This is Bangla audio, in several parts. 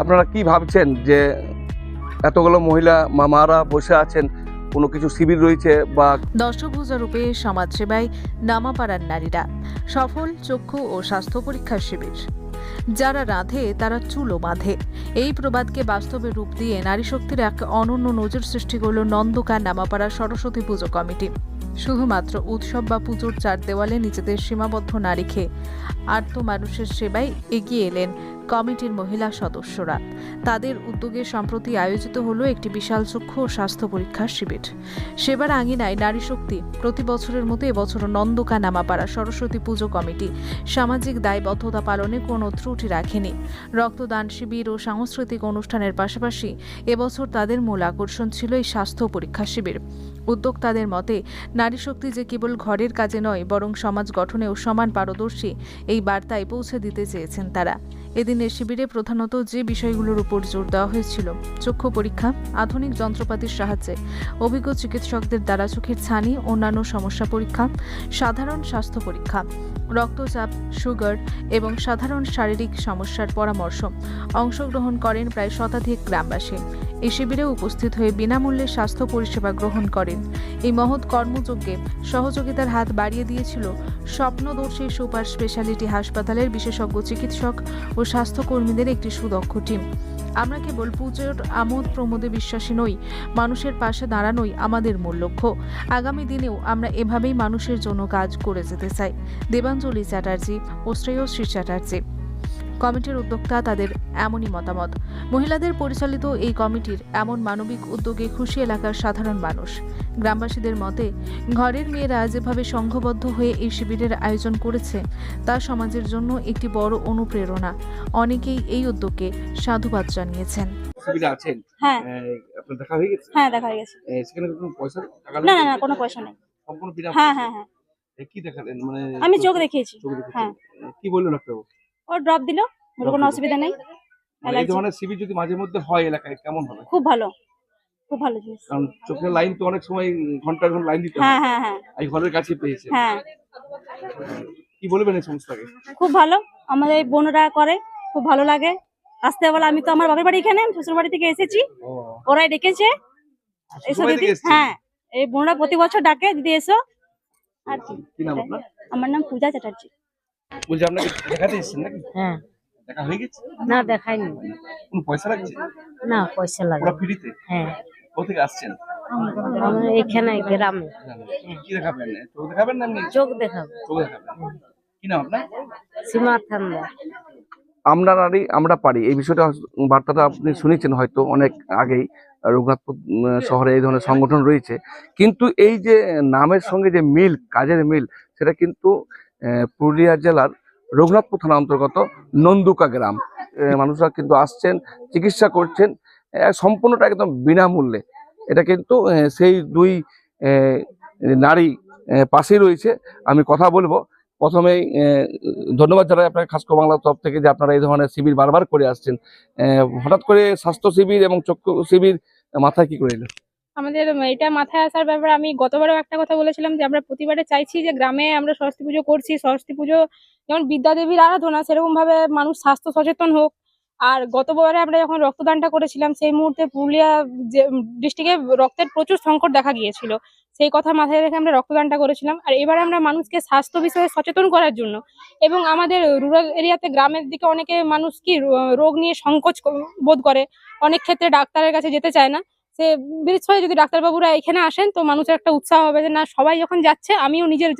আপনারা কি ভাবছেন যে এতগুলো মহিলা মামারা বসে আছেন, কোনো কিছু শিবির রয়েছে বা দশভুজা রূপে সমাজসেবায় নামাপাড়ার নারীরা সফল চক্ষু ও স্বাস্থ্য পরীক্ষা শিবির। যারা রাঁধে তারা চুলও বাঁধে, এই প্রবাদকে বাস্তবে রূপ দিয়ে নারী শক্তির এক অনন্য নজির সৃষ্টি করল নন্দকা নামাপাড়া সরস্বতী পুজো কমিটি। শুধুমাত্র উৎসব বা পুজোর চার দেওয়ালে নিজেদের সীমাবদ্ধ না রেখে আর্ত মানুষের সেবায় এগিয়ে এলেন কমিটির মহিলা সদস্যরা। তাদের উদ্যোগে সম্প্রতি আয়োজিত হলো একটি বিশাল চক্ষু ও স্বাস্থ্য পরীক্ষার শিবির। সেবার আঙিনায় নারী শক্তি। প্রতি বছরের মতো এবছর নন্দকা নামাপাড়া সরস্বতী পুজো কমিটি সামাজিক দায়বদ্ধতা পালনে কোনো ত্রুটি রাখেনি। রক্তদান শিবির ও সাংস্কৃতিক অনুষ্ঠানের পাশাপাশি এবছর তাদের মূল আকর্ষণ ছিল এই স্বাস্থ্য পরীক্ষা শিবির। উদ্যোক্তাদের মতে নারী শক্তি যে কেবল ঘরের কাজে নয়, বরং সমাজ গঠনেও সমান পারদর্শী, এই বার্তায় পৌঁছে দিতে চেয়েছেন তারা। এদিনের শিবিরে প্রধানত যে বিষয়গুলোর উপর জোর দেওয়া হয়েছিল: চক্ষু পরীক্ষা, আধুনিক যন্ত্রপাতির সাহায্যে অভিজ্ঞ চিকিৎসকদের দ্বারা চোখের ছানি, অন্যান্য সমস্যা পরীক্ষা, সাধারণ স্বাস্থ্য পরীক্ষা, রক্তচাপ, সুগার এবং সাধারণ শারীরিক সমস্যার পরামর্শ। অংশগ্রহণ করেন প্রায় শতাধিক গ্রামবাসী। এই শিবিরে উপস্থিত হয়ে বিনামূল্যে স্বাস্থ্য পরিষেবা গ্রহণ করেন। এই মহৎ কর্মযজ্ঞে সহযোগিতার হাত বাড়িয়ে দিয়েছিল স্বপ্নদর্শী সুপার স্পেশালিটি হাসপাতালের বিশেষজ্ঞ চিকিৎসক ও স্বাস্থ্যকর্মীদের একটি সুদক্ষ টিম। আমরা কেবল পুজোর আমোদ প্রমোদে বিশ্বাসী নই, মানুষের পাশে দাঁড়ানোই আমাদের মূল লক্ষ্য। আগামী দিনেও আমরা এভাবেই মানুষের জন্য কাজ করে যেতে চাই। দেবাঞ্জলি চ্যাটার্জি ও শ্রেয়শ্রী চ্যাটার্জি, কমিটির উদ্যোক্তা, তাদের এমনই মতামত। মহিলাদের পরিচালিত এই কমিটির এমন মানবিক উদ্যোগে খুশি এলাকার সাধারণ মানুষ। গ্রামবাসীদের মতে ঘরের মেয়েরা যেভাবে সংঘবদ্ধ হয়ে এই শিবিরের আয়োজন করেছে তা সমাজের জন্য একটি বড় অনুপ্রেরণা। অনেকেই এই উদ্যোগকে সাধুবাদ জানিয়েছেন। শিবিরে আছেন? হ্যাঁ আপনার দেখা হয়ে গেছে? হ্যাঁ দেখা হয়ে গেছে। সেখানে কোনো পয়সা টাকা না না না কোনো পয়সা নেই। সম্পূর্ণ বিনা হ্যাঁ হ্যাঁ হ্যাঁ কি দেখালেন? মানে আমি চোখ দেখিয়েছি। চোখ দেখেছেন? হ্যাঁ কি বললো ডাক্তারবাবু? ও ড্রপ দিল, বলে কোনো অসুবিধা নেই। মানে এই ধরনের শিবির যদি মাঝে মধ্যে হয় এলাকায় কেমন হবে? খুব ভালো, খুব ভালো জিনিস। কারণ চোখের লাইন তো অনেক সময় ঘন্টার ঘন্টা লাইন দিতে হ্যাঁ হয়। হ্যাঁ হ্যাঁ এই ঘরের কাছে পেয়েছে। হ্যাঁ কি বলবেন এই সংস্থাকে? খুব ভালো, আমাদের এই বোনরা করে, খুব ভালো লাগে। আসতে বলে, আমি তো আমার বাপের বাড়ি এখানে, শ্বশুর বাড়ি থেকে এসেছি, ওরাই ডেকেছে এসো দিদি। হ্যাঁ এই বোনরা প্রতি বছর ডাকে, দিদি এসো। আর কি নাম আপনার? আমার নাম পূজা চ্যাটার্জি। বলছি আপনাকে দেখাতে এসেছেন নাকি? হ্যাঁ, দেখা হয়ে গেছে? না দেখাইনি। কোন পয়সা লাগছে? না পয়সা লাগে। পুরো ফ্রিতে? হ্যাঁ, কোথা থেকে আসছেন? আমরা এখানে গ্রামে কি দেখাবেন? চোখ দেখাবেন না এমনি? চোখ দেখাবো। চোখ দেখাবেন। কি নাম আপনার? সীমা ঠান্ডা। আমরা নারী আমরা পারি, এই বিষয়টা বার্তাটা আপনি শুনেছেন হয়তো অনেক আগেই। রঘুনাথপুর শহরে এই ধরনের সংগঠন রয়েছে, কিন্তু এই যে নামের সঙ্গে যে মিল, কাজের মিল, সেটা কিন্তু পুরুলিয়া জেলার রঘুনাথপুর থানা অন্তর্গত নন্দুকা গ্রাম। মানুষরা কিন্তু আসছেন, চিকিৎসা করছেন সম্পূর্ণটা একদম বিনামূল্যে। এটা কিন্তু সেই দুই নারী পাশেই রয়েছে। আমি কথা বলবো। প্রথমেই ধন্যবাদ জানাই আপনাকে খাসকো বাংলার তরফ থেকে যে আপনারা এই ধরনের শিবির বারবার করে আসছেন। হঠাৎ করে স্বাস্থ্য শিবির এবং চক্ষু শিবির মাথায় কি করে এলো? আমাদের এটা মাথায় আসার ব্যাপারে আমি গতবারও একটা কথা বলেছিলাম যে আমরা প্রতিবারে চাইছি যে গ্রামে আমরা সরস্বতী পুজো করছি, সরস্বতী পুজো যেমন বিদ্যাদেবীর আরাধনা, সেরকম ভাবে মানুষ স্বাস্থ্য সচেতন হোক। আর গতবারে আমরা যখন রক্তদানটা করেছিলাম সেই মুহূর্তে পুরুলিয়া ডিস্ট্রিক্টে রক্তের প্রচুর সংকট দেখা গিয়েছিল, সেই কথা মাথায় রেখে আমরা রক্তদানটা করেছিলাম। আর এবার আমরা মানুষকে স্বাস্থ্য বিষয়ে সচেতন করার জন্য, এবং আমাদের রুরাল এরিয়াতে গ্রামের দিকে অনেকে মানুষ কি রোগ নিয়ে সংকোচ বোধ করে, অনেক ক্ষেত্রে ডাক্তারের কাছে যেতে চায় না। সে বিষয়ে যদি ডাক্তারবাবুরা এখানে আসেন তো মানুষের একটা উৎসাহ হবে যে না, সবাই যখন যাচ্ছে আমিও নিজের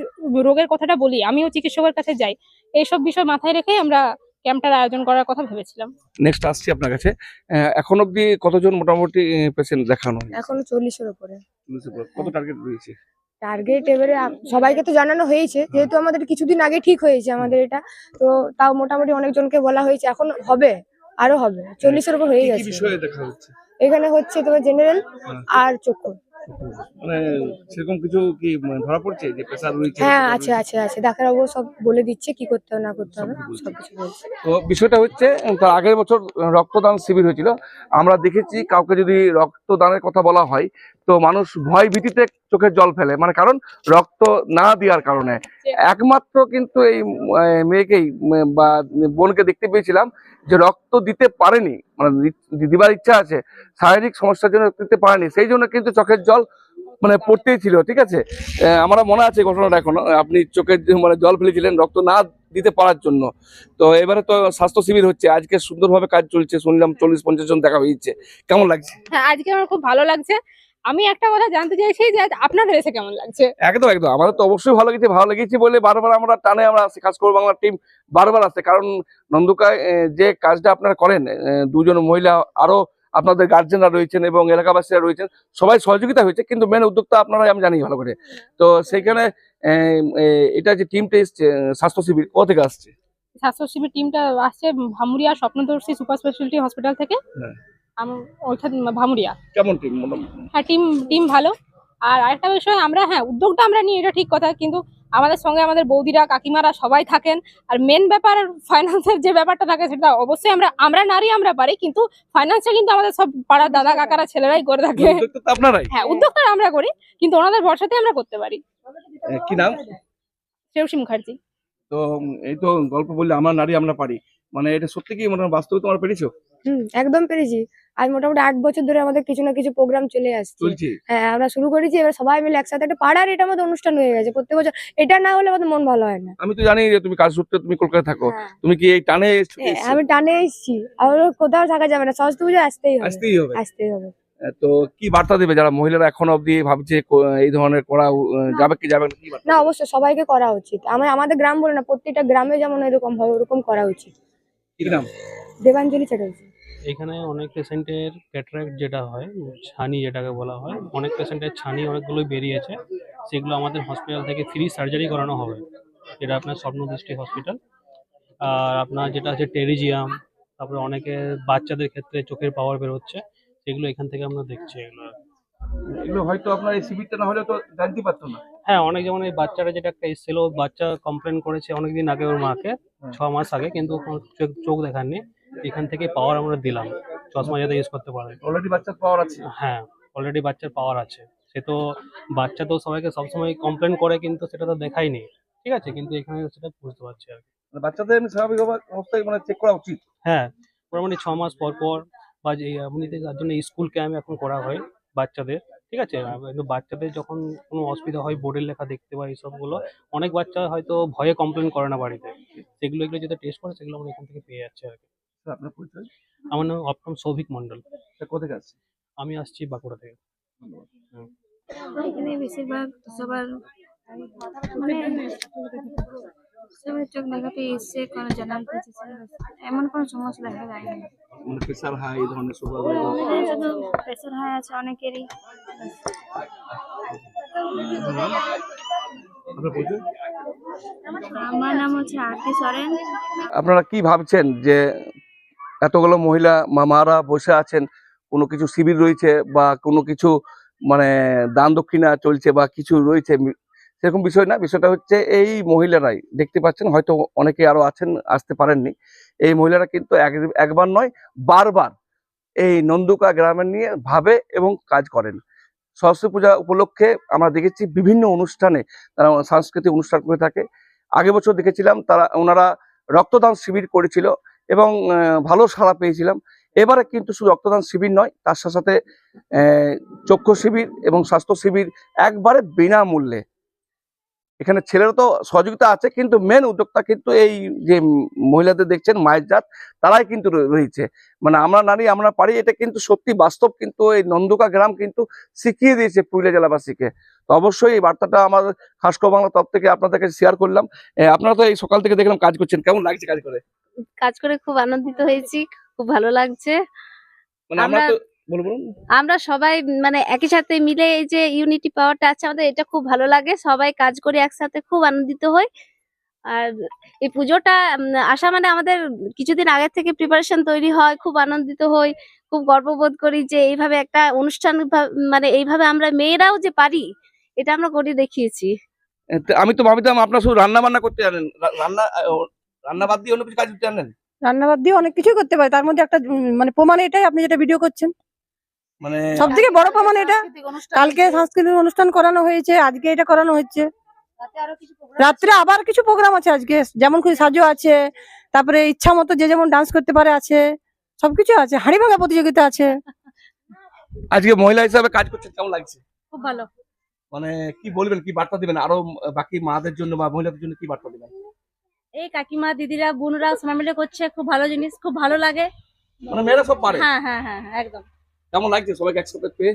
রোগের কথাটা বলি, আমিও চিকিৎসকের কাছে যাই। এইসব বিষয় মাথায় রেখেই আমরা ক্যাম্পটার আয়োজন করার কথা ভেবেছিলাম। নেক্সট আসছি আপনার কাছে। এখন অবধি কতজন মোটামুটি পেশেন্ট দেখানো হয়েছে? এখন 40-এর উপরে কত টার্গেট রয়েছে? টার্গেট এবারে সবাইকে তো জানানো হয়েছে, যেহেতু আমাদের কিছুদিন আগে ঠিক হয়েছে আমাদের এটা, তো তাও মোটামুটি অনেকজনকে বলা হয়েছে, এখন হবে, আরো হবে। 40-এর উপর হয়ে কি গেছে। বিষয়ে দেখা হচ্ছে? এখানে হচ্ছে তোমার জেনারেল আর চক্ষু। মানে সেরকম কিছু কি ধরা পড়ছে যে প্রেসার রয়েছে? হ্যাঁ আছে আছে আছে, ডাক্তারবাবু সব বলে দিচ্ছে কি করতে হবে না করতে হবে, সবকিছু বলছে। তো বিষয়টা হচ্ছে, তার আগের বছর রক্তদান শিবির হয়েছিল। আমরা দেখেছি কাউকে যদি রক্তদানের কথা বলা হয় তো মানুষ ভয় ভীতিতে চোখের জল ফেলে, মানে কারণ রক্ত না দেওয়ার কারণে। একমাত্র কিন্তু এই মেয়েকেই বা বোনকে দেখতে পেয়েছিলাম যে রক্ত দিতে পারেনি, মানে দিবার ইচ্ছা আছে, শারীরিক সমস্যার জন্য রক্ত দিতে পারেনি, সেই জন্য কিন্তু চোখের জল মানে পড়তেই ছিল। ঠিক আছে, আমার মনে আছে ঘটনাটা এখনো, আপনি চোখের মানে জল ফেলেছিলেন রক্ত না দিতে পারার জন্য। তো এবারে তো স্বাস্থ্য শিবির হচ্ছে, আজকে সুন্দরভাবে কাজ চলছে, শুনলাম 40-50 জন দেখা হয়েছে, কেমন লাগছে? হ্যাঁ, আজকে আমার খুব ভালো লাগছে। আমি একটা কথা জানতে চাইছি যে আপনাদের এসে কেমন লাগছে? একদম একদম, আমাদের তো অবশ্যই ভালো লেগেছে বলে বারবার আমরা টানে আমরা আসি, খাস করে বাংলা টিম বারবার আসে, কারণ নন্দুকায় যে কাজটা আপনারা করেন, দুজন মহিলা, আরো আপনাদের গার্জেনরা রয়েছেন এবং এলাকাবাসীরা রয়েছেন, সবাই সহযোগিতা হয়েছে, কিন্তু মেন উদ্যোক্তা আপনারাই, আমি জানি ভালো করে। তো সেইখানে এটা যে টিমটা এসছে স্বাস্থ্য শিবির, কোথা থেকে আসছে? স্বাস্থ্য শিবির টিমটা আসছে ভামুরিয়া স্বপ্নদর্শী সুপার স্পেশালিটি হসপিটাল থেকে। হ্যাঁ। ওইখানে ভামুরিয়া। কেমন টিম? হ্যাঁ, টিম ভালো। আর আরেকটা বিষয়, আমরা উদ্যোগটা আমরা নিই, এটা ঠিক কথা, কিন্তু আমাদের সঙ্গে আমাদের বৌদিরা, কাকিমারা সবাই থাকেন। আর মেন ব্যাপার ফাইন্যান্সের যে ব্যাপারটা থাকে, সেটা অবশ্যই আমরা নারী আমরা পারি, কিন্তু ফাইন্যান্সটা কিন্তু আমাদের সব পাড়ার দাদা কাকারা ছেলেরাই করে থাকে। উদ্যোক্তা তো আপনারাই? হ্যাঁ, উদ্যোগটা আমরা করি, কিন্তু ওনাদের ভরসাতে আমরা করতে পারি। কি নাম? শ্রেয়সী মুখার্জি। তো এই তো গল্প বললে আমরা নারী আমরা পারি, মানে এটা সত্যি কি মানে বাস্তবে তোমরা পেরেছো? একদম পেরেছি। আজ মোটামুটি 8 বছর ধরে আমাদের কিছু না কিছু প্রোগ্রাম চলে আসছে। চলছে। হ্যাঁ, আমরা শুরু করেছি, এবার সবাই মিলে একসাথে একটা পাড়ার এটা আমাদের অনুষ্ঠান হয়ে গেছে প্রত্যেক বছর। এটা না হলে আমাদের মন ভালো হয় না। আমি তো জানি যে তুমি কাজ সূত্রে তুমি কলকাতায় থাকো, হ্যাঁ। তুমি কি এই টানে হ্যাঁ, আমি টানে এসেছি, আর কোথাও থাকা যাবে না, সরস্বতী পুজো আসতেই হবে। আসতেই হবে। তো কি বার্তা দেবে যারা মহিলারা এখনো অবধি ভাবছে এই ধরনের করা যাবে কি যাবে না, কি বার্তা? না, অবশ্যই সবাইকে করা উচিত। আমাদের গ্রাম বলে না, প্রত্যেকটা গ্রামে যেমন এরকম হয় ওরকম করা উচিত। কি নাম? দেবাঞ্জলি চ্যাটার্জি। এখানে অনেক পেশেন্টের ক্যাটারাক্ট যেটা হয়, ছানি যেটাকে বলা হয়, অনেক পেশেন্টের ছানি অনেকগুলোই বেরিয়েছে, সেগুলো আমাদের হসপিটাল থেকে ফ্রি সার্জারি করানো হবে। যেটা আপনার স্বপ্নদৃষ্টি হসপিটাল। আর আপনার যেটা আছে টেরিজিয়াম, তারপরে অনেকে বাচ্চাদের ক্ষেত্রে চোখের পাওয়ার বেরোচ্ছে, সেগুলো এখান থেকে আমরা দেখছি। এগুলো হয়তো আপনার এই শিবিরটা না হলে তো জানতে পারতো না। হ্যাঁ, অনেক, যেমন এই বাচ্চারা যেটা একটা এসেছিল, বাচ্চা কমপ্লেন করেছে অনেকদিন আগে ওর মাকে, 6 মাস আগে, কিন্তু কোনো চোখ দেখাননি। এখান থেকে পাওয়ার আমরা দিলাম, চশমা যাতে ইউজ করতে পারে। অলরেডি বাচ্চার পাওয়ার আছে? হ্যাঁ, অলরেডি বাচ্চার পাওয়ার আছে। সে তো বাচ্চা তো সবাইকে সবসময় কমপ্লেন করে, কিন্তু সেটা তো দেখায়নি, ঠিক আছে, কিন্তু এখানে সেটা বুঝতে পারছি আর কি। মানে বাচ্চাদের এমনি স্বাভাবিক অবস্থায় মানে চেক করা উচিত। হ্যাঁ, মোটামুটি 6 মাস পর পর, বা যে এমনিতে তার জন্য স্কুল ক্যাম্প এখন করা হয় বাচ্চাদের, ঠিক আছে। কিন্তু বাচ্চাদের যখন কোনো অসুবিধা হয়, বোর্ডের লেখা দেখতে বা এইসবগুলো, অনেক বাচ্চা হয়তো ভয়ে কমপ্লেন করে না বাড়িতে, সেগুলো এগুলো যেটা টেস্ট করে সেগুলো আমরা এখান থেকে পেয়ে যাচ্ছি আর কি। আপনার পরিচয়? আমার নাম অপটম সৌভিক মন্ডল। কোথেকে আসছে? আমি আসছি বাঁকুড়া থেকে। এখানে বেশিরভাগ সবার মানে সবাই চোখ দেখাতে এসছে, কোনো জেনারেল ফিজিশিয়ান, এমন কোনো সমস্যা দেখা যায় না। মানে প্রেসার হাই, এই ধরনের সুগার? অনেকের শুধু প্রেশার হাই আছে, অনেকেরই। আপনার পরিচয়? আমার নাম হচ্ছে আরতি সরেন। আপনারা কি ভাবছেন যে এতগুলো মহিলা মামারা বসে আছেন, কোনো কিছু শিবির রয়েছে বা কোনো কিছু মানে দান দক্ষিণা চলছে বা কিছু রয়েছে, সেরকম বিষয় না। বিষয়টা হচ্ছে এই মহিলারাই দেখতে পাচ্ছেন, হয়তো অনেকে আরো আছেন আসতে পারেননি, এই মহিলারা কিন্তু একবার নয় বারবার এই নন্দুকা গ্রামের নিয়ে ভাবে এবং কাজ করেন। সরস্বতী পূজা উপলক্ষে আমরা দেখেছি বিভিন্ন অনুষ্ঠানে তারা সাংস্কৃতিক অনুষ্ঠান করে থাকে। আগের বছর দেখেছিলাম ওনারা রক্তদান শিবির করেছিল এবং ভালো সাড়া পেয়েছিলাম। এবারে কিন্তু শুধু রক্তদান শিবির নয়, তার সাথে সাথে চক্ষু শিবির এবং স্বাস্থ্য শিবির একবারে বিনামূল্যে। এখানে ছেলেরা তো সহযোগিতা আছে, কিন্তু মেন উদ্যোক্তা কিন্তু এই যে মহিলাদের দেখছেন, মায়ের জাত, তারাই কিন্তু রয়েছে। মানে আমরা নারী আমরা পারি, এটা কিন্তু সত্যি বাস্তব, কিন্তু এই নন্দুকা গ্রাম কিন্তু শিখিয়ে দিয়েছে পুরুলিয়া জেলাবাসীকে। তো অবশ্যই এই বার্তাটা আমার খাস খবর বাংলা তরফ থেকে আপনাদের কাছে শেয়ার করলাম। আপনারা তো এই সকাল থেকে দেখলাম কাজ করছেন, কেমন লাগছে কাজ করে? কাজ করে খুব আনন্দিত হয়েছি, খুব ভালো লাগছে। মানে আমরা তো বলুন, আমরা সবাই মানে একই সাথে মিলে এই যে ইউনিটি পাওয়ারটা আছে আমাদের, এটা খুব ভালো লাগে। সবাই কাজ করে একসাথে খুব আনন্দিত হই। আর এই পুজোটা আসা মানে আমাদের কিছুদিন আগে থেকে প্রিপারেশন তৈরি হয়, খুব আনন্দিত হই, খুব গর্ববোধ করি যে এইভাবে একটা অনুষ্ঠান মানে এইভাবে আমরা মেয়েরাও যে পারি, এটা আমরা করে দেখিয়েছি। আমি তো ভাবিতাম আপনারা শুধু রান্না বান্না করতে জানেন, রান্না বাদ দিয়ে অন্য কিছু কাজ করতে জানেন? রান্নাবাদ দিয়ে অনেক কিছুই করতে পারে, তার মধ্যে একটা মানে প্রমাণ এটাই, আপনি যেটা ভিডিও করছেন। মানে সব থেকে বড় প্রমাণ এটা। কালকে সাংস্কৃতিক অনুষ্ঠান করানো হয়েছে, আজকে এটা করানো হচ্ছে। রাত্রে আবার কিছু প্রোগ্রাম আছে আজকে, যেমন খুশি সাজো আছে, তারপরে ইচ্ছা মতো যে যেমন ডান্স করতে পারে আছে, সবকিছু আছে। হাঁড়ি ভাঙা প্রতিযোগিতা আছে। আজকে মহিলা হিসাবে কাজ করছেন, কেমন লাগছে? খুব ভালো। মানে কি বলবেন, কি বার্তা দিবেন আরো বাকি মাদের জন্য বা মহিলাদের জন্য, কি বার্তা দিবেন? এই কাকিমা দিদিরা বোনরা সবাই মিলে করছে, খুব ভালো জিনিস, খুব ভালো লাগে। মানে মেয়েরা সব পারে। হ্যাঁ হ্যাঁ হ্যাঁ হ্যাঁ, একদম। কেমন লাগছে সবাইকে একসাথে পেয়ে?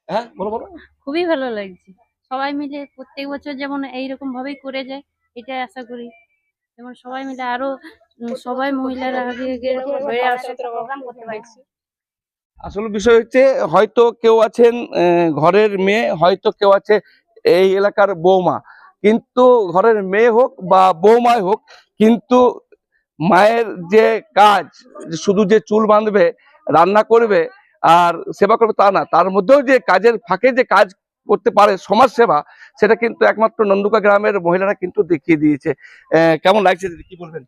হ্যাঁ বলো বলো। খুবই ভালো লাগছে। সবাই মিলে প্রত্যেক বছর যেমন এইরকম ভাবেই করে যায়, এটাই আশা করি। যেমন সবাই মিলে আরো সবাই মহিলারা আগে এরকম হয়ে আসে, প্রোগ্রাম করতে পারছি। আসলে বিষয় হচ্ছে, হয়তো কেউ আছেন ঘরের মেয়ে, হয়তো কেউ আছে এই এলাকার বৌমা, কিন্তু ঘরের মেয়ে হোক বা বৌমাই হোক, কিন্তু মায়ের যে কাজ, যে শুধু যে চুল বাঁধবে, রান্না করবে আর সেবা করবে তা না, তার মধ্যেও যে কাজের ফাঁকে যে কাজ করতে পারে সমাজ সেবা, সেটা কিন্তু একমাত্র নন্দুকা গ্রামের মহিলারা কিন্তু দেখিয়ে দিয়েছে। কেমন লাগছে দিদি, কি বলবেন?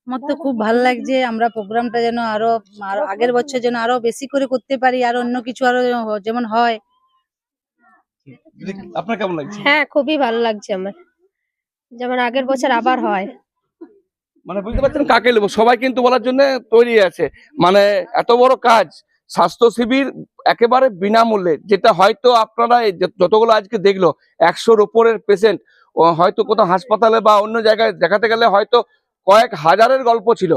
আমার তো খুব ভালো লাগছে। আমরা প্রোগ্রামটা যেন আরো আগের বছর যেন আরো বেশি করে করতে পারি, আর অন্য কিছু আরো যেমন হয়। দিদি, আপনার কেমন লাগছে? হ্যাঁ, খুবই ভালো লাগছে আমার, যেমন আগের বছর আবার হয়। মানে বুঝতে পারছেন কাকে নেবো, সবাই কিন্তু বলার জন্য তৈরি আছে। মানে এত বড় কাজ, স্বাস্থ্য শিবির একেবারে বিনামূল্যে, যেটা হয়তো আপনারা এই যতগুলো আজকে দেখলো 100-র উপরের পেশেন্ট, হয়তো কোথাও হাসপাতালে বা অন্য জায়গায় দেখাতে গেলে হয়তো কয়েক হাজারের গল্প ছিল,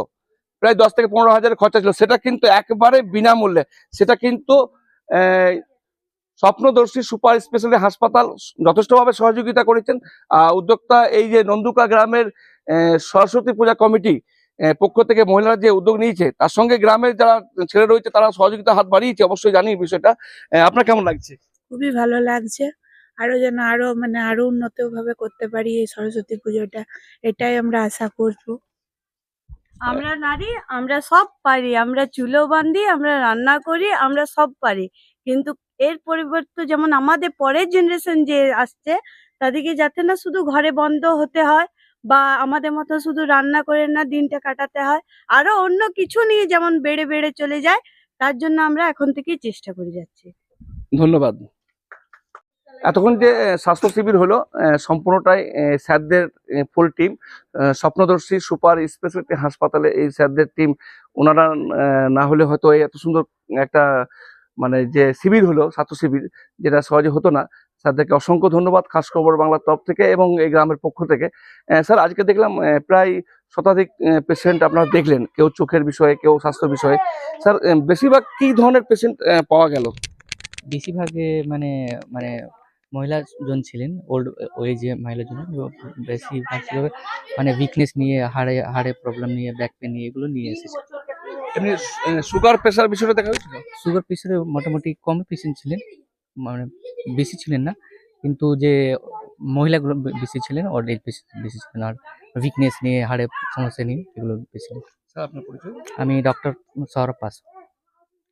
প্রায় 10 থেকে 15 হাজার খরচা ছিল, সেটা কিন্তু একেবারে বিনামূল্যে। সেটা কিন্তু স্বপ্নদর্শী সুপার স্পেশালিটি হাসপাতাল যথেষ্টভাবে সহযোগিতা করেছেন। উদ্যোক্তা এই যে নন্দুকা গ্রামের সরস্বতী পূজা কমিটি পক্ষ থেকে মহিলারা যে উদ্যোগ নিয়েছে, তার সঙ্গে গ্রামের যারা ছেলে রয়েছে তারা সহযোগিতা হাত বাড়িয়েছে, অবশ্যই জানি বিষয়টা। আপনার কেমন লাগছে? খুবই ভালো লাগছে। আরো যেন আরো উন্নত ভাবে করতে পারি এই সরস্বতী পুজোটা, এটাই আমরা আশা করবো। আমরা নারী, আমরা সব পারি। আমরা চুলো বাঁধি, আমরা রান্না করি, আমরা সব পারি। কিন্তু এর পরিবর্তে যেমন আমাদের পরের জেনারেশন যে আসছে, তাদেরকে যাতে না শুধু ঘরে বন্ধ হতে হয় বা আমাদের মতো শুধু রান্না করে না দিনটা কাটাতে হয়, আরো অন্য কিছু নিয়ে যেমন বেড়ে বেড়ে চলে যায়, তার জন্য আমরা এখন থেকেই চেষ্টা করে যাচ্ছি। ধন্যবাদ। এতক্ষণ যে স্বাস্থ্য শিবির হলো, সম্পূর্ণটাই স্যারদের ফুল টিম, স্বপ্নদর্শী সুপার স্পেশালিটি হাসপাতালে এই স্যারদের টিম। ওনারা না হলে হয়তো এই এত সুন্দর একটা মানে যে শিবির হলো, স্বাস্থ্য শিবির, যেটা সহজে হতো না। স্যারদেরকে অসংখ্য ধন্যবাদ খাস খবর বাংলার তরফ থেকে এবং এই গ্রামের পক্ষ থেকে। স্যার, আজকে দেখলাম প্রায় শতাধিক পেশেন্ট আপনারা দেখলেন, কেউ চোখের বিষয়ে, কেউ স্বাস্থ্য বিষয়ে। স্যার, বেশিরভাগ কি ধরনের পেশেন্ট পাওয়া গেল? বেশিরভাগে মানে মানে মহিলা জন ছিলেন, ওল্ড এজে মহিলা জন, বেশিরভাগ ছিল মানে উইকনেস নিয়ে, হাড়ে প্রবলেম নিয়ে, ব্যাক পেন নিয়ে, এগুলো নিয়ে এসেছে। এমনি সুগার প্রেশার বিষয়টা দেখা হয়েছিল? সুগার প্রেশারে মোটামুটি কম পেশেন্ট ছিলেন, মানে বেশি ছিলেন না, কিন্তু যে মহিলাগুলো বেশি ছিলেন, ওল্ড এজ পেশেন্ট বেশি ছিলেন, আর উইকনেস নিয়ে, হাড়ে সমস্যা নিয়ে এগুলো বেশি। স্যার, আপনার পরিচয়? আমি doctor Sourav pass.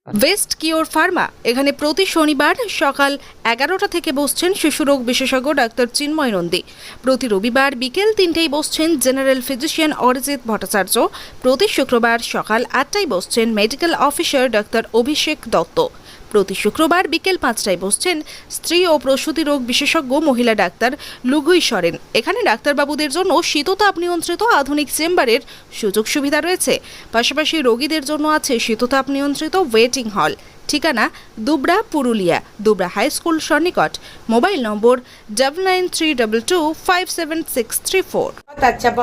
West cure Pharma এখানে প্রতি শনিবার সকাল 11টা থেকে বসছেন শিশুরোগ বিশেষজ্ঞ ডাক্তার চিন্ময় নন্দী। প্রতি রবিবার বিকেল 3টায় বসছেন জেনারেল ফিজিশিয়ান অরিজিৎ ভট্টাচার্য। প্রতি শুক্রবার সকাল 8টায় বসছেন মেডিকেল অফিসার ডাক্তার অভিষেক দত্ত। প্রতি শুক্রবার বিকেল 5টায় বসছেন স্ত্রী ও প্রসূতি রোগ বিশেষজ্ঞ মহিলা ডাক্তার লুগুই সরেন। এখানে ডাক্তারবাবুদের জন্য শীততাপ নিয়ন্ত্রিত আধুনিক চেম্বারের সুযোগ সুবিধা রয়েছে। পাশাপাশি রোগীদের জন্য আছে শীততাপ নিয়ন্ত্রিত ওয়েটিং হল। ঠিকানা দুবরা, পুরুলিয়া, দুবরা হাই স্কুল সন্নিকট। Mobile number 9932257634।